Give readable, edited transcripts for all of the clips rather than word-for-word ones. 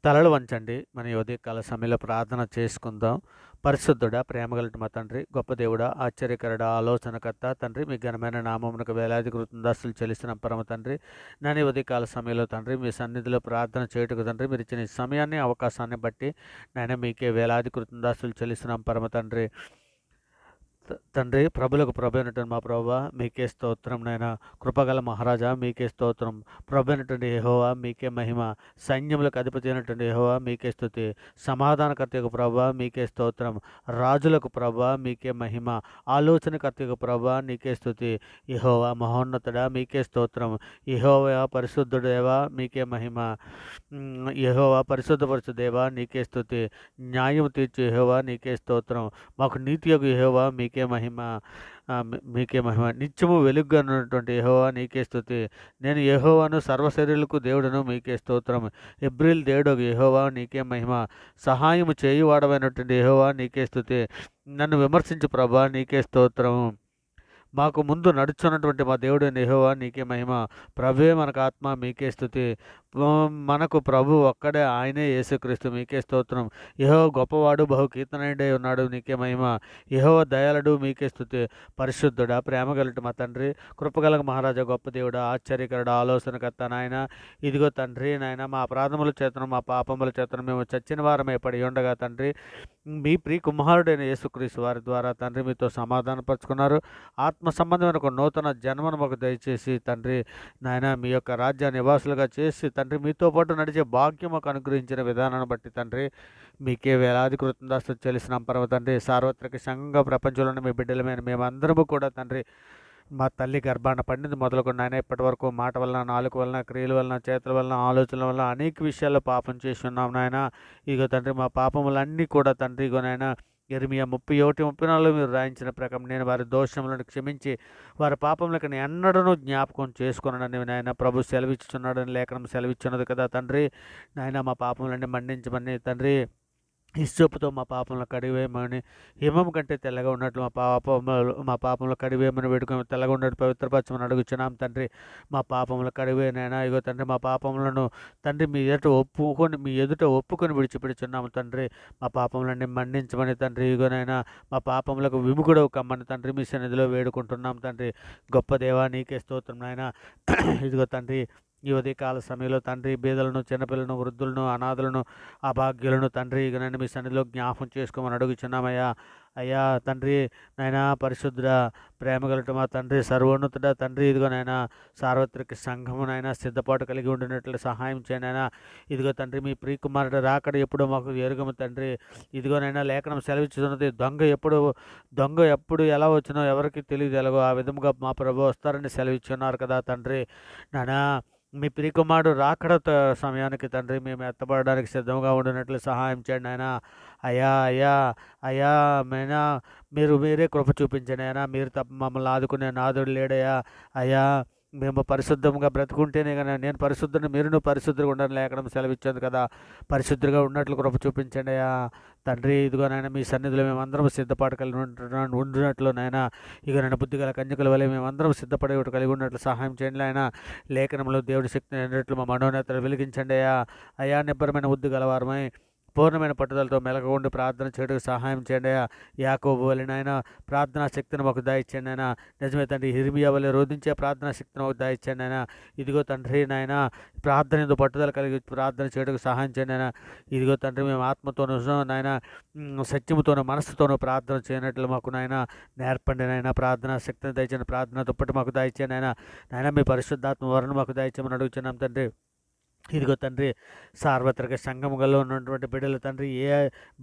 తలలు వంచండి. మన ఈ ఉదయకాల సమయంలో ప్రార్థన చేసుకుందాం. పరిశుద్ధుడా, ప్రేమగలటి మా తండ్రి, గొప్ప దేవుడా, ఆశ్చర్యకరుడా, ఆలోచనకర్త తండ్రి, మీ ఘనమైన నామమునకు వేలాది కృతజ్ఞతాస్తులు చెల్లిస్తున్నాం పరమ తండ్రి. నాని ఉదయకాల సమయంలో తండ్రి, మీ సన్నిధిలో ప్రార్థన చేయుటకు తండ్రి, మీరు ఇచ్చిన ఈ సమయాన్ని, అవకాశాన్ని బట్టి నాయన మీకే వేలాది కృతజ్ఞతాస్తులు చెల్లిస్తున్నాం పరమ తండ్రి. తండ్రి, ప్రభులకు ప్రభు అయినటువంటి మా ప్రభువా, మీకే స్తోత్రం నాయన. కృపగల మహారాజా, మీకే స్తోత్రం. ప్రభు అయినటువంటి యెహోవా, మీకే మహిమ. సైన్యములకు అధిపతి అయినటువంటి యెహోవా, మీకే స్తుతి. సమాధానకర్తకు ప్రభువా, మీకే స్తోత్రం. రాజులకు ప్రభువా, మీకే మహిమ. ఆలోచనకర్తకు ప్రభువా, నీకే స్తుతి. యెహోవా మహోన్నతుడా, మీకే స్తోత్రం. యెహోవా పరిశుద్ధుడేవా, మీకే మహిమ. యెహోవా పరిశుద్ధపరచు దేవా, నీకే స్తుతి. న్యాయం తీర్చు యెహోవా, నీకే స్తోత్రం. మాకు నీతియగు యెహోవా, మీకే మహిమ. మీకే మహిమ. నిత్యము వెలుగుగా ఉన్నటువంటి యెహోవా, నీకే స్తుతి. నేను యెహోవాను, సర్వశరీరులకు దేవుడను, మీకే స్తోత్రం. ఎబ్రిల్ దేవుడగు యెహోవా, నీకే మహిమ. సహాయము చేయువాడవైనటువంటి యెహోవా, నీకే స్తుతి. నన్ను విమర్శించు ప్రభా, నీకే స్తోత్రం. మాకు ముందు నడుచున్నటువంటి మా దేవుడైన యెహోవా, నీకే మహిమ. ప్రభువే మనకు ఆత్మ, మీకే స్తుతి. మనకు ప్రభు ఒక్కడే, ఆయనే యేసుక్రీస్తు, మీకే స్తోత్రం. యెహోవా గొప్పవాడు, బహు కీర్తనీయుడై ఉన్నాడు, నీకే మహిమ. యెహోవా దయాళుడు, మీకే స్తుతి. పరిశుద్ధుడా, ప్రేమగలటి మా తండ్రి, కృపగల మహారాజా, గొప్ప దేవుడా, ఆశ్చర్యకరుడా, ఆలోచనకర్త నాయన. ఇదిగో తండ్రి నాయన, మా అపరాధముల చేతను, మా పాపముల చేతను మేము చచ్చిన వారమే పడి ఉండగా తండ్రి, మీ ప్రియ కుమారుడైన యేసుక్రీస్తు వారి ద్వారా తండ్రి మీతో సమాధానపరుచుకున్నారు. ఆత్మ సంబంధమైన ఒక నూతన జన్మను మాకు దయచేసి తండ్రి నాయన, మీ యొక్క రాజ్య నివాసులుగా చేసి తండ్రి, మీతో పాటు నడిచే భాగ్యం మాకు అనుగ్రహించిన విధానాన్ని బట్టి తండ్రి, మీకే వేలాది కృతజ్ఞతాస్తులు చెల్లిస్తున్నాం పరమ తండ్రి. సార్వత్రిక సంఘంగా ప్రపంచంలోని మీ బిడ్డలమైన మేమందరము కూడా తండ్రి, మా తల్లి గర్భాన పండింది మొదలుకొని నాయన, ఇప్పటి వరకు మాట వలన, నాలుక వలన, క్రియల వలన, చేతుల వలన, ఆలోచనల వలన అనేక విషయాల్లో పాపం చేసి ఉన్నాం నాయన. ఇగో తండ్రి, మా పాపములన్నీ కూడా తండ్రి ఇగో నాయన, యెరెమీయా 31:34 మీరు రాయించిన ప్రకారం నేను వారి దోషములను క్షమించి వారి పాపములకు నేను ఎన్నడూ జ్ఞాపకం చేసుకున్నానని నాయన ప్రభు సెలవిచ్చుచున్నాడని లేఖనం సెలవిచ్చున్నది కదా తండ్రి. నాయన మా పాపములన్నీ మన్నించమని తండ్రి, హిస్సోపుతో మా పాపంలో కడిగివేయమని, హిమం కంటే తెల్లగా ఉన్నట్లు మా పాపంలో కడిగివేయమని వేడుకొని, తెల్లగా ఉన్నట్టు పవిత్రపరచమని అడుగుచున్నాం తండ్రి. మా పాపంలో కడిగివేయనైనా ఇగో తండ్రి, మా పాపములను తండ్రి మీ ఎదుట ఒప్పుకొని విడిచిపెడుచున్నాము తండ్రి. మా పాపములన్నీ మన్నించమని తండ్రి, ఇగోనైనా మా పాపములకు విముఖుడవు కమ్మని తండ్రి, మీ సన్నిధిలో వేడుకుంటున్నాం తండ్రి. గొప్ప దేవా, నీకే స్తోత్రం నాయన. ఇదిగో తండ్రి, ఈ ఉదయకాల సమయంలో తండ్రి, బీదలను, చిన్నపిల్లలను, వృద్ధులను, అనాథలను, అభాగ్యులను తండ్రి ఇక నన్ను మీ సన్నిధిలో జ్ఞాపం చేసుకోమని అడుగుచున్నామయ్యా. అయ్యా తండ్రి నాయన, పరిశుద్ధుడా, ప్రేమగలట మా తండ్రి, సర్వోన్నతుడా తండ్రి, ఇదిగో నాయన సార్వత్రిక సంఘమునైనా సిద్ధపాటు కలిగి ఉండినట్లు సహాయం చేయనైనా. ఇదిగో తండ్రి, మీ ప్రియకుమారుడు రాకడ ఎప్పుడో మాకు ఎరుగము తండ్రి. ఇదిగోనైనా లేఖనం సెలవిచ్చుతున్నది, దొంగ ఎప్పుడు ఎలా వచ్చినో ఎవరికి తెలియదు ఎలాగో ఆ విధముగా మా ప్రభు వస్తారని సెలవిచ్చున్నారు కదా తండ్రి. నానా, మీ ప్రియకుమారుడు రాకడ సమయానికి తండ్రి మేము ఎత్తబడడానికి సిద్ధంగా ఉండినట్లు సహాయం చేయండి ఆయన. అయ్యా అయ్యా అయ్యా మైనా, మీరే కృప చూపించండి అయినా. మీరు తప్ప మమ్మల్ని ఆదుకునే నాదుడు లేడయ్యా. అయ్యా, మేము పరిశుద్ధంగా బ్రతుకుంటేనే కానీ, నేను పరిశుద్ధుని మీరును పరిశుద్ధుగా ఉండని లేఖనం సెలవిచ్చాను కదా, పరిశుద్ధులుగా ఉన్నట్లు కృప చూపించండి అయ్యా తండ్రి. ఇదిగోనైనా మీ సన్నిధిలో మేమందరం సిద్ధపాటు కలిగి ఉండినట్లు నాయన, ఇక నన్ను బుద్ధిగల కన్యకల వల్ల మేమందరం సిద్ధపడే కలిగి ఉన్నట్లు సహాయం చేయండి ఆయన. లేఖనంలో దేవుడి శక్తిని అయినట్లు మా మనోనేతలు వెలిగించండి అయ్యా. అయా, నిబ్బరమైన బుద్ధి గలవారమై పూర్ణమైన పట్టుదలతో మెలగ ప్రార్థన చేయడానికి సహాయం చేయండి అయ్యా. యాకోబు వలె నాయన ప్రార్థనా శక్తిని మాకు దయచేయండి అయినా. నిజమే తండ్రి, యిర్మీయా వలె రోధించే ప్రార్థనా శక్తిని మాకు దయచేయండి అయినా. ఇదిగో తండ్రి నాయన, ప్రార్థన ఏదో పట్టుదల కలిగి ప్రార్థన చేయడానికి సహాయం చేయండి అయినా. ఇదిగో తండ్రి, మేము ఆత్మతోనూ నాయన, సత్యముతోనూ మనస్సుతోనూ ప్రార్థన చేయనట్లు మాకు నాయన నేర్పండి నాయన. ప్రార్థనా శక్తిని దయచేయండి, ప్రార్థన దుప్పటి మాకు దయచేయండి అయినా. నాయన, మీ పరిశుద్ధాత్మ వరను మాకు దయచేయమని అడుగుతున్నాం తండ్రి. ఇదిగో తండ్రి, సార్వత్రిక సంఘములో ఉన్నటువంటి బిడ్డలు తండ్రి,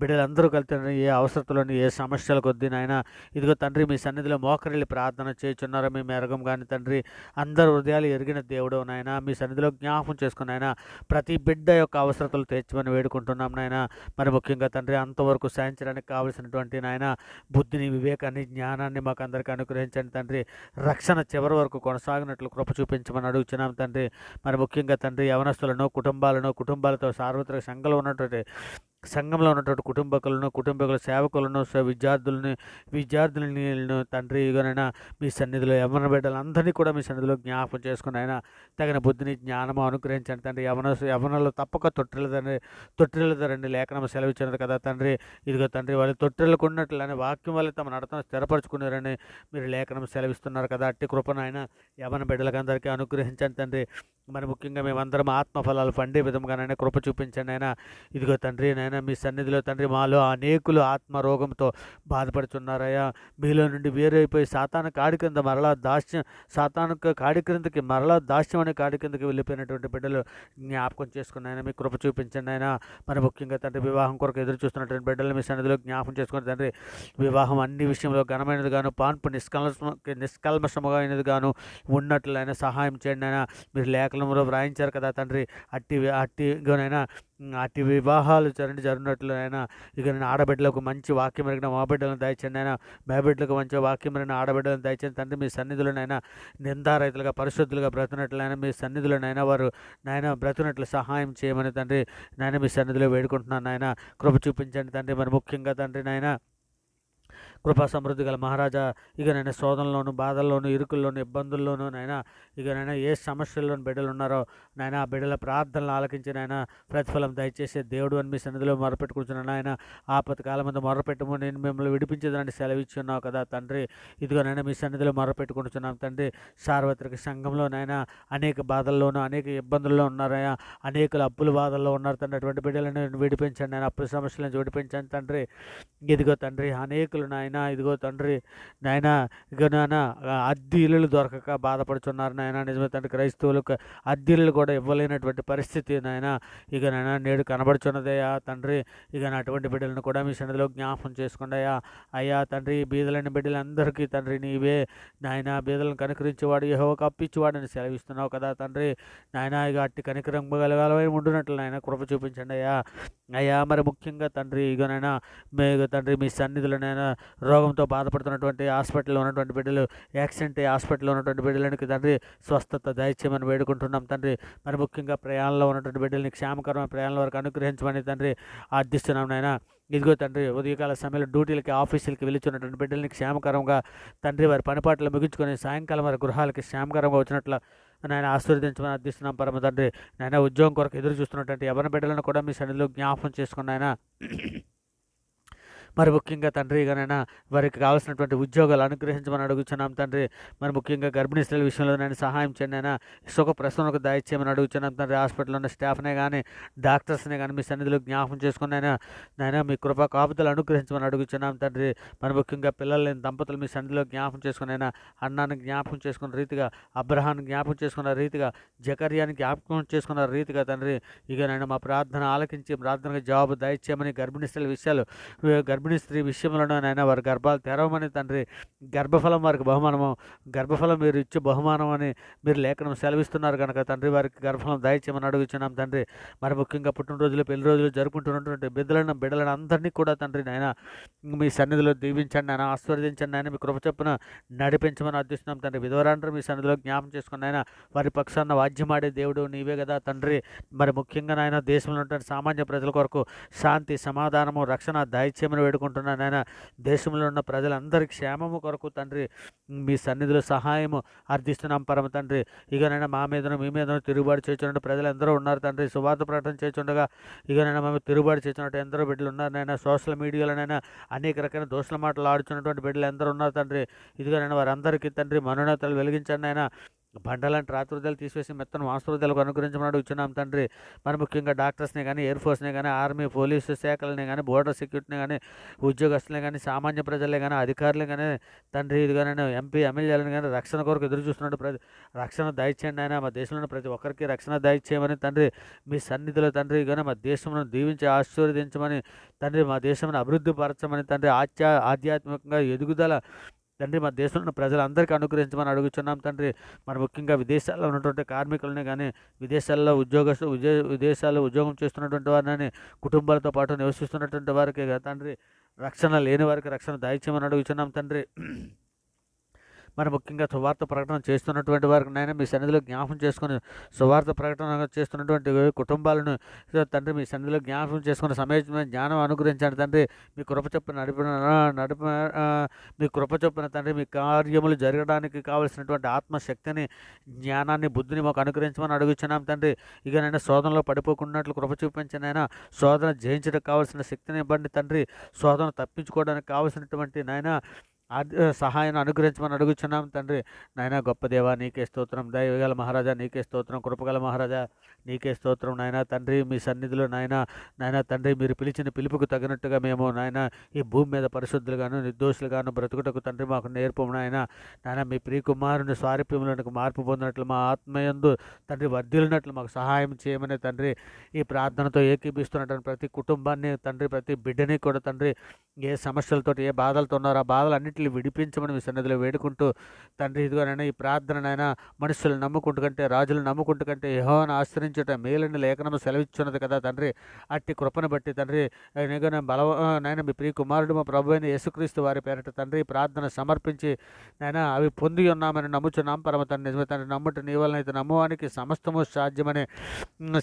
బిడ్డలందరూ కలిసి ఏ అవసరతలోని ఏ సమస్యల కొద్దీ నాయన, ఇదిగో తండ్రి, మీ సన్నిధిలో మోకరిల్లి ప్రార్థన చేయుచున్నారో మేము ఎరగం కానీ తండ్రి, అందరు హృదయాలు ఎరిగిన దేవుడు నాయన. మీ సన్నిధిలో జ్ఞాపకం చేసుకుని ఆయన ప్రతి బిడ్డ యొక్క అవసరతలు తీర్చమని వేడుకుంటున్నాం నాయన. మరి ముఖ్యంగా తండ్రి, అంతవరకు సాధించడానికి కావలసినటువంటి నాయన బుద్ధిని, వివేకాన్ని, జ్ఞానాన్ని మాకు అందరికీ అనుగ్రహించండి తండ్రి. రక్షణ చివరి వరకు కొనసాగినట్లు కృప చూపించమని అడుగుచున్నాం తండ్రి. మరి ముఖ్యంగా తండ్రి, యవనస్తులను, కుటుంబాలతో సార్వత్రిక సంఘంలో ఉన్నటువంటి సంఘంలో ఉన్నటువంటి కుటుంబకుల సేవకులను విద్యార్థులను తండ్రి ఇగోనైనా మీ సన్నిధిలో యవ్వన బిడ్డలందరినీ కూడా మీ సన్నిధిలో జ్ఞాపకం చేసుకుని ఆయన తగిన బుద్ధిని జ్ఞానము అనుగ్రహించండి తండ్రి. యవనలో తప్పక తొట్టిల్లదండి లేఖనం సెలవిచ్చినారు కదా తండ్రి. ఇదిగో తండ్రి వాళ్ళు తొట్టిల్లకు ఉన్నట్లు అనే వాక్యం వల్ల తమ నడతను స్థిరపరచుకున్నారని మీరు లేఖనం సెలవిస్తున్నారు కదా. అట్టి కృపను ఆయన యవన బిడ్డలకు అందరికీ అనుగ్రహించండి తండ్రి. మరి ముఖ్యంగా మేమందరం ఆత్మఫలాలు పండే విధంగానైనా కృప చూపించండి అయినా. ఇదిగో తండ్రి నైనా మీ సన్నిధిలో తండ్రి మాలో అనేకులు ఆత్మరోగంతో బాధపడుతున్నారయ్యా. మీలో నుండి వేరైపోయి సాతాను కాడి కింద మరలా దాస్యం అనే కాడి కిందకి వెళ్ళిపోయినటువంటి బిడ్డలు జ్ఞాపకం చేసుకుని ఆయన మీ కృప చూపించండి ఆయన. మరి ముఖ్యంగా తండ్రి వివాహం కొరకు ఎదురు చూస్తున్నటువంటి బిడ్డలు మీ సన్నిధిలో జ్ఞాపకం చేసుకుని తండ్రి. వివాహం అన్ని విషయంలో ఘనమైనది గాను పాన్పు నిష్కల్మషముగా అయినది గాను ఉన్నట్లు ఆయన సహాయం చేయండి ఆయన. మీరు లేఖనంలో వ్రాయించారు కదా తండ్రి. అట్టి వివాహాలు జరిగినట్లు అయినా ఇక నేను ఆడబిడ్డలకు మంచి వాక్యం మెరిగిన మా బిడ్డలను దయచండి అయినా. మా బిడ్డలకు మంచి వాక్యం మెరిగిన ఆడబిడ్డలను దయచండి తండ్రి. మీ సన్నిధులనైనా నిందారహితులుగా పరిశుద్ధులుగా బ్రతునట్లయినా మీ సన్నిధులనైనా వారు నాయన బ్రతునట్లు సహాయం చేయమని తండ్రి నాయన మీ సన్నిధిలో వేడుకుంటున్నాను నాయన. కృప చూపించండి తండ్రి. మరి ముఖ్యంగా తండ్రి నాయన కృపా సమృద్ధి గల మహారాజా ఇక నైనా శోధనలోను బాధల్లోను ఇరుకుల్లోను ఇబ్బందుల్లోనూ నాయన ఇక నైనా ఏ సమస్యల్లోని బిడ్డలు ఉన్నారో నాయన ఆ బిడ్డల ప్రార్థనలు ఆలకించి నాయన ప్రతిఫలం దయచేసే దేవుడు అని మీ సన్నిధిలో మొరపెట్టుకుంటున్నాను ఆయన. ఆపద కాలం మీద మొరపెట్టము నేను మిమ్మల్ని విడిపించేదాన్ని సెలవిచ్చున్నావు కదా తండ్రి. ఇదిగోనైనా మీ సన్నిధిలో మొరపెట్టుకుంటున్నాం తండ్రి. సార్వత్రిక సంఘంలో నాయన అనేక బాధల్లోనూ అనేక ఇబ్బందుల్లో ఉన్నారయ్యా. అనేకులు అప్పుల బాధల్లో ఉన్నారు తండ్రి. అటువంటి బిడ్డలను విడిపించండి నేను. అప్పుల సమస్యల నుంచి విడిపించండి తండ్రి. ఇదిగో తండ్రి అనేకులు నాయన ఇదిగో తండ్రి నాయన ఇక నాయన అద్దె ఇల్లులు దొరకక బాధపడుతున్నారు నాయన. నిజమే తండ్రి. క్రైస్తవులకు అద్దె ఇల్లులు కూడా ఇవ్వలేనటువంటి పరిస్థితి నాయన ఇక నాయన నేడు కనబడుచున్నదయ్యా తండ్రి. ఇక అటువంటి బిడ్డలను కూడా మీ సన్నిధిలో జ్ఞాపకం చేసుకోండి అయ్యా తండ్రి. బీదలైన బిడ్డలందరికీ తండ్రి నీవే నాయన బీదలను కనుకరించేవాడు యెహోవాకు అప్పిచ్చేవాడని సెలవిస్తున్నావు కదా తండ్రి నాయన. ఇక అట్టి కనికరం గలవై ఉండునట్లు నాయన కృప చూపించండి అయ్యా. మరి ముఖ్యంగా తండ్రి ఇగనైనా తండ్రి మీ సన్నిధులనైనా రోగంతో బాధపడుతున్నటువంటి హాస్పిటల్లో ఉన్నటువంటి బిడ్డలు యాక్సిడెంట్ హాస్పిటల్లో ఉన్నటువంటి బిడ్డలకి తండ్రి స్వస్థత దయచేయమని వేడుకుంటున్నాం తండ్రి. మరి ముఖ్యంగా ప్రయాణంలో ఉన్నటువంటి బిడ్డలని క్షేమకరమైన ప్రయాణాల వరకు అనుగ్రహించమని తండ్రి ఆర్థిస్తున్నాం నాయన. ఇదిగో తండ్రి ఉదయకాల సమయంలో డ్యూటీలకి ఆఫీసులకి వెళుతున్నటువంటి బిడ్డలని క్షేమకరంగా తండ్రి వారి పనిపాట్లు ముగించుకొని సాయంకాలం వారి గృహాలకి క్షేమకరంగా వచ్చినట్లు నాయన ఆశీర్వదించమని అర్థిస్తున్నాం పరమ తండ్రి. నాయన ఉద్యోగం కొరకు ఎదురు చూస్తున్నటువంటి ఎవరి బిడ్డలను కూడా మీ సన్నిధిలో జ్ఞాపకం చేసుకుని ఆయన. మరి ముఖ్యంగా తండ్రి ఇకనైనా వారికి కావాల్సినటువంటి ఉద్యోగాలు అనుగ్రహించమని అడుగుతున్నాం తండ్రి. మరి ముఖ్యంగా గర్భిణీ స్త్రీల విషయంలో నేను సహాయం చేయండి అయినా. సుఖ ప్రసవనకు దయచేయమని అడుగుతున్నాం తండ్రి. హాస్పిటల్లో ఉన్న స్టాఫ్నే కానీ డాక్టర్స్నే కానీ మీ సన్నిధిలో జ్ఞాపకం చేసుకుని నాయన మీ కృపా కాపుతలు అనుగ్రహించమని అడుగుతున్నాం తండ్రి. మరి ముఖ్యంగా పిల్లలు లేని దంపతులు మీ సన్నిధిలో జ్ఞాపకం చేసుకుని అన్నాన్ని జ్ఞాపకం చేసుకున్న రీతిగా అబ్రహాన్ని జ్ఞాపకం చేసుకున్న రీతిగా జకర్యాని జ్ఞాపకం చేసుకున్న రీతిగా తండ్రి ఇక నేను మా ప్రార్థన ఆలకించి ప్రార్థనకు జవాబు దయచేయమని గర్భిణీ స్త్రీ విషయంలోనైనా వారి గర్భాలు తెరవమని తండ్రి. గర్భఫలం వారికి బహుమానము, గర్భఫలం మీరు ఇచ్చే బహుమానం అని మీరు లేఖనం సెలవిస్తున్నారు కనుక తండ్రి వారికి గర్భఫలం దయచేయమని అడుగుతున్నాం తండ్రి. మరి ముఖ్యంగా పుట్టినరోజులు పెళ్లి రోజులు జరుపుకుంటున్నటువంటి బిడ్డలను అందరినీ కూడా తండ్రి నాయన మీ సన్నిధిలో దీవించండి ఆయన, ఆశీర్వదించండి ఆయన, మీ కృప చొప్పున నడిపించమని అర్థిస్తున్నాం తండ్రి. విధవరాండ్రు మీ సన్నిధిలో జ్ఞాపం చేసుకుని ఆయన వారి పక్షాన వాద్యమాడే దేవుడు నీవే కదా తండ్రి. మరి ముఖ్యంగా నాయన దేశంలో ఉన్నటువంటి సామాన్య ప్రజల కొరకు శాంతి సమాధానము రక్షణ దయచేయమని వేడుకుంటున్నాను నాయన. దేశంలో ఉన్న ప్రజలందరి క్షేమము కొరకు తండ్రి మీ సన్నిధిలో సహాయము అర్థిస్తున్నాం పరమ తండ్రి. ఇకనైనా మా మీదను మీ మీదను తిరుగుబాటు చేస్తున్నట్టు ప్రజలందరూ ఉన్నారు తండ్రి. సువార్త ప్రకటన చేస్తుండగా ఇకనైనా మేము తిరుగుబాటు చేస్తున్నట్టు ఎందరో బిడ్డలు ఉన్నారు నాయన. సోషల్ మీడియాలోనైనా అనేక రకాల దోషుల మాటలు ఆడుతున్నటువంటి బిడ్డలు ఎందరో ఉన్నారు తండ్రి. ఇదిగోనైనా వారందరికీ తండ్రి మనోన్నతలు వెలిగించండి ఆయన. బండలాంటి రాత్రుదలు తీసివేసి మెత్తను వాస్తవదలకు అనుగ్రహించమని అడుగుతున్నాం తండ్రి. మరి ముఖ్యంగా డాక్టర్స్ని కానీ ఎయిర్ ఫోర్స్ని కానీ ఆర్మీ పోలీసు శాఖలని కానీ బోర్డర్ సెక్యూరిటీని కానీ ఉద్యోగస్తులే కానీ సామాన్య ప్రజలే కానీ అధికారులే కానీ తండ్రి ఇదిగానే ఎంపీ ఎమ్మెల్యేలను కానీ రక్షణ కొరకు ఎదురు చూస్తున్నట్టు రక్షణ దయచేయండి ఆయన. మా దేశంలో ప్రతి ఒక్కరికి రక్షణ దయచేయమని తండ్రి మీ సన్నిధిలో తండ్రి కానీ మా దేశంలో దీవించి ఆశీర్వదించమని తండ్రి. మా దేశంలో అభివృద్ధి పరచమని తండ్రి. ఆధ్యాత్మికంగా ఎదుగుదల తండ్రి మా దేశంలో ఉన్న ప్రజలందరికీ అనుగ్రహించమని అడుగుతున్నాం తండ్రి. మరి ముఖ్యంగా విదేశాల్లో ఉన్నటువంటి కార్మికులని కానీ విదేశాల్లో విదేశాల్లో ఉద్యోగం చేస్తున్నటువంటి వారిని కుటుంబాలతో పాటు నివసిస్తున్నటువంటి వారికి తండ్రి రక్షణ లేని వారికి రక్షణ దయచేయమని అడుగుతున్నాం తండ్రి. మరి ముఖ్యంగా సువార్త ప్రకటన చేస్తున్నటువంటి వారికి నాయన మీ సన్నిధిలో జ్ఞాపకం చేసుకొని సువార్త ప్రకటన చేస్తున్నటువంటి కుటుంబాలను తండ్రి మీ సన్నిధిలో జ్ఞాపకం చేసుకుని సమయోచితమైన జ్ఞానం అనుగ్రహించండి తండ్రి. మీ కృప చొప్పున నడిప ఆ, మీ కృప చొప్పున తండ్రి మీ కార్యములు జరగడానికి కావలసినటువంటి ఆత్మశక్తిని, జ్ఞానాన్ని, బుద్ధిని మాకు అనుగ్రహించమని అడుగుచున్నాం తండ్రి. ఇక నైనా శోధనలో పడిపోకున్నట్లు కృప చూపించనైనా శోధన జయించడానికి కావాల్సిన శక్తిని ఇవ్వండి తండ్రి. శోధన తప్పించుకోవడానికి కావలసినటువంటి నాయన సహాయాన్ని అనుగ్రహించమని అడుగుచున్నాం తండ్రి. నాయన గొప్ప దేవా నీకే స్తోత్రం, దయగల మహారాజా నీకే స్తోత్రం, కృపగల మహారాజా నీకే స్తోత్రం. నాయన తండ్రి మీ సన్నిధిలో నాయన తండ్రి మీరు పిలిచిన పిలుపుకు తగినట్టుగా మేము నాయన ఈ భూమి మీద పరిశుద్ధులుగాను నిర్దోషులుగాను బ్రతుకుటకు తండ్రి మాకు నేర్పు నాయన మీ ప్రియకుమారుని స్వారూప్యములకు మార్పు పొందినట్లు మా ఆత్మయందు తండ్రి వర్ధిల్లినట్లు మాకు సహాయం చేయమని తండ్రి ఈ ప్రార్థనతో ఏకీభిస్తున్నటువంటి ప్రతి కుటుంబాన్ని తండ్రి, ప్రతి బిడ్డని కూడా తండ్రి ఏ సమస్యలతో ఏ బాధలతో ఉన్నారో ఆ బాధలన్నింటినీ విడిపించమని మీ సన్నిధిలో వేడుకుంటూ తండ్రి ఇదిగోనైనా ఈ ప్రార్థననైనా మనుషులు నమ్ముకుంటూ కంటే రాజులు నమ్ముకుంటూ కంటే యెహోవాను ఆశ్రయించుట మేలని లేఖనము సెలవిచ్చున్నది కదా తండ్రి. అట్టి కృపను బట్టి తండ్రి నాయన మీ ప్రియ కుమారుడు మా ప్రభు అయిన యేసుక్రీస్తు వారి పేరిట తండ్రి ఈ ప్రార్థన సమర్పించి నాయన అవి పొంది ఉన్నామని నమ్ముచున్నాం పరమ తండ్రి. నిజమే తండ్రి, నమ్ముట నీ వలన అయితే నమ్మువానికి సమస్తము సాధ్యమని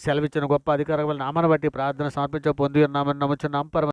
సెలవిచ్చిన గొప్ప అధికారం వల్ల నామను బట్టి ప్రార్థన సమర్పించ పొంది ఉన్నామని నమ్ముచున్నాం పరమ